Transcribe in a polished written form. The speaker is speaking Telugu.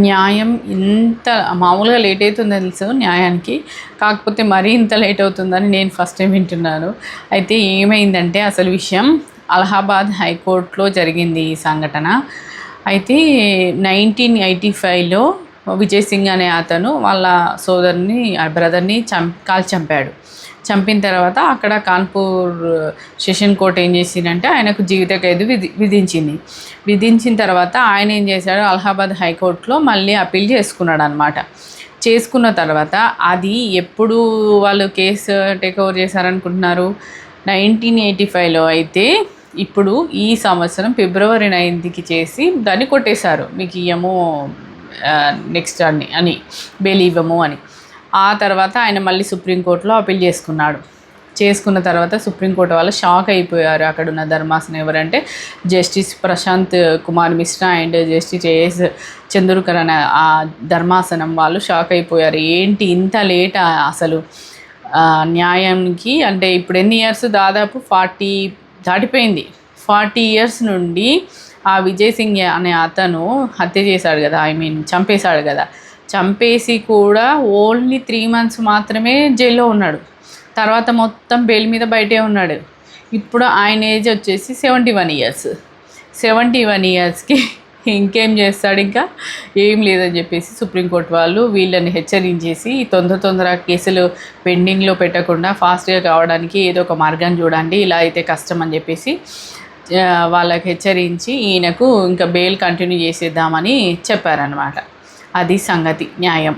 న్యాయం ఇంత మామూలుగా లేట్ అవుతుందో తెలుసు న్యాయానికి, కాకపోతే మరీ ఇంత లేట్ అవుతుందని నేను ఫస్ట్ టైం వింటున్నాను. అయితే ఏమైందంటే అసలు విషయం అలహాబాద్ హైకోర్టులో జరిగింది ఈ సంఘటన. అయితే 1985లో విజయ్ సింగ్ అనే అతను వాళ్ళ సోదరుని బ్రదర్ని కాల్చి చంపాడు. చంపిన తర్వాత అక్కడ కాన్పూర్ సెషన్ కోర్ట్ ఏం చేసిందంటే ఆయనకు జీవిత ఖైదు విధించింది. విధించిన తర్వాత ఆయన ఏం చేశాడు, అలహాబాద్ హైకోర్టులో మళ్ళీ అప్పీల్ చేసుకున్నాడు అనమాట. చేసుకున్న తర్వాత అది ఎప్పుడు వాళ్ళు కేసు టేక్ ఓవర్ చేశారనుకుంటున్నారు, 1985లో. అయితే ఇప్పుడు ఈ సంవత్సరం ఫిబ్రవరి 9కి చేసి దాన్ని కొట్టేశారు, మీకు ఇయ్యము నెక్స్ట్ అని బెయిల్ ఇవ్వము అని. ఆ తర్వాత ఆయన మళ్ళీ సుప్రీంకోర్టులో అప్పీల్ చేసుకున్నాడు. చేసుకున్న తర్వాత సుప్రీంకోర్టు వాళ్ళు షాక్ అయిపోయారు. అక్కడ ఉన్న ధర్మాసనం ఎవరంటే justice Prashant Kumar Mishra and justice AS Chandrakar అనే ఆ ధర్మాసనం వాళ్ళు షాక్ అయిపోయారు. ఏంటి ఇంత లేట్ అసలు న్యాయానికి అంటే ఇప్పుడు ఎన్ని ఇయర్స్, దాదాపు 40 దాటిపోయింది. 40 ఇయర్స్ నుండి ఆ విజయ్ సింగ్ అనే అతను హత్య చేశాడు కదా, చంపేశాడు కదా. చంపేసి కూడా ఓన్లీ 3 months మాత్రమే జైల్లో ఉన్నాడు. తర్వాత మొత్తం బెయిల్ మీద బయటే ఉన్నాడు. ఇప్పుడు ఆయన ఏజ్ వచ్చేసి 71 years. 71 yearsకి ఇంకేం చేస్తాడు, ఇంకా ఏం లేదని చెప్పేసి సుప్రీంకోర్టు వాళ్ళు వీళ్ళని హెచ్చరించేసి తొందర కేసులు పెండింగ్లో పెట్టకుండా ఫాస్ట్గా కావడానికి ఏదో ఒక మార్గాన్ని చూడండి, ఇలా అయితే కష్టం అని చెప్పేసి వాళ్ళకి హెచ్చరించి ఈయనకు ఇంకా బెయిల్ కంటిన్యూ చేసేద్దామని చెప్పారనమాట. అది సంగతి, న్యాయం.